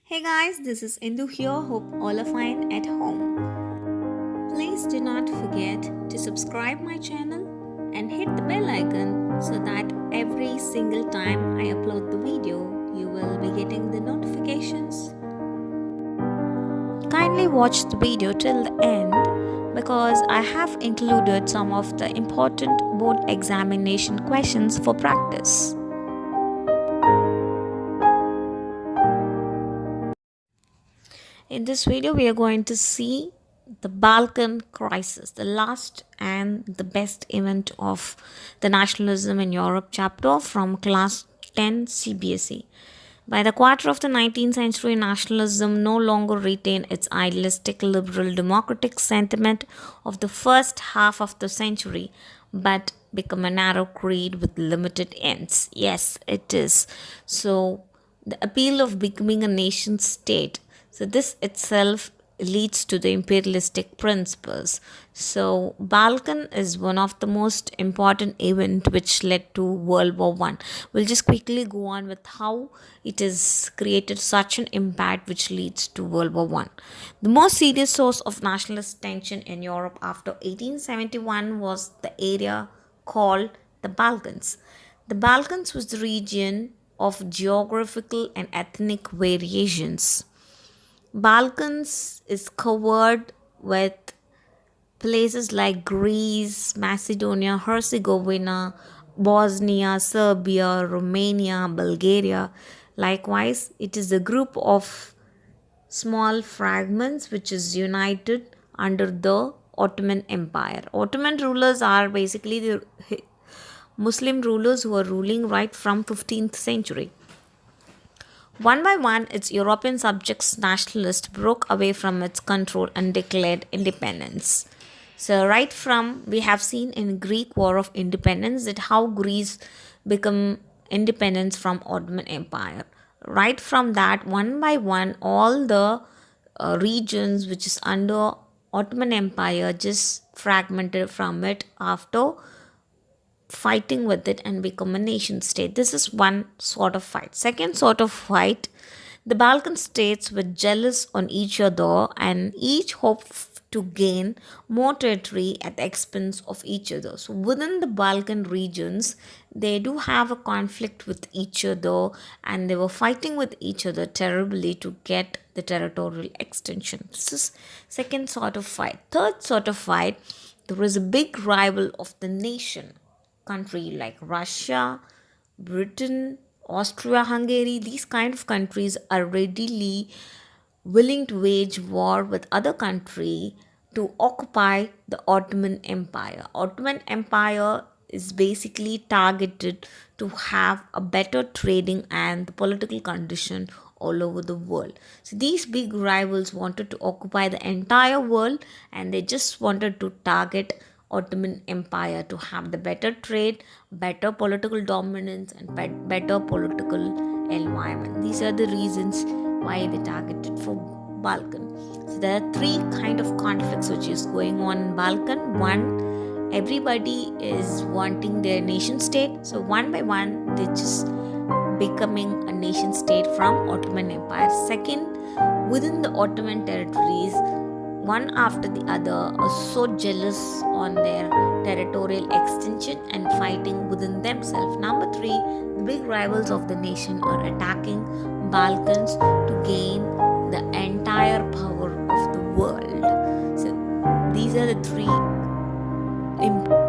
Hey guys, this is Indu here. Hope all are fine at home. Please do not forget to subscribe my channel and hit the bell icon so that every single time I upload the video, you will be getting the notifications. Kindly watch the video till the end because I have included some of the important board examination questions for practice. In this video, we are going to see the Balkan crisis, the last and the best event of the nationalism in Europe chapter from class 10 CBSE. By the quarter of the 19th century, nationalism no longer retained its idealistic liberal democratic sentiment of the first half of the century, but become a narrow creed with limited ends. Yes, it is. So, the appeal of becoming a nation state. So, this itself leads to the imperialistic principles. So, Balkan is one of the most important event which led to World War One. We'll just quickly go on with how it has created such an impact which leads to World War One. The most serious source of nationalist tension in Europe after 1871 was the area called the Balkans. The Balkans was the region of geographical and ethnic variations. Balkans is covered with places like Greece, Macedonia, Herzegovina, Bosnia, Serbia, Romania, Bulgaria. Likewise, it is a group of small fragments which is united under the Ottoman Empire. Ottoman rulers are basically the Muslim rulers who are ruling right from 15th century. One by one, its European subjects nationalists broke away from its control and declared independence. So, right from we have seen in Greek War of Independence that how Greece become independence from Ottoman Empire. Right from that, one by one, all the regions which is under Ottoman Empire just fragmented from it after fighting with it and become a nation state. This is one sort of fight. Second sort of fight, the Balkan states were jealous on each other and each hoped to gain more territory at the expense of each other. So within the Balkan regions, they do have a conflict with each other and they were fighting with each other terribly to get the territorial extension. This is second sort of fight. Third sort of fight, there was a big rival of the nation country like Russia, Britain, Austria Hungary. These kind of countries are readily willing to wage war with other country to occupy the Ottoman Empire. Ottoman Empire is basically targeted to have a better trading and the political condition all over the world. So these big rivals wanted to occupy the entire world and they just wanted to target Ottoman Empire to have the better trade, better political dominance, and better political environment. These are the reasons why they targeted for Balkan. So there are three kind of conflicts which is going on in Balkan. One, everybody is wanting their nation state. So one by one, they just becoming a nation state from Ottoman Empire. Second, within the Ottoman territories, one after the other are so jealous on their territorial extension and fighting within themselves. Number three, the big rivals of the nation are attacking Balkans to gain the entire power of the world. So these are the three important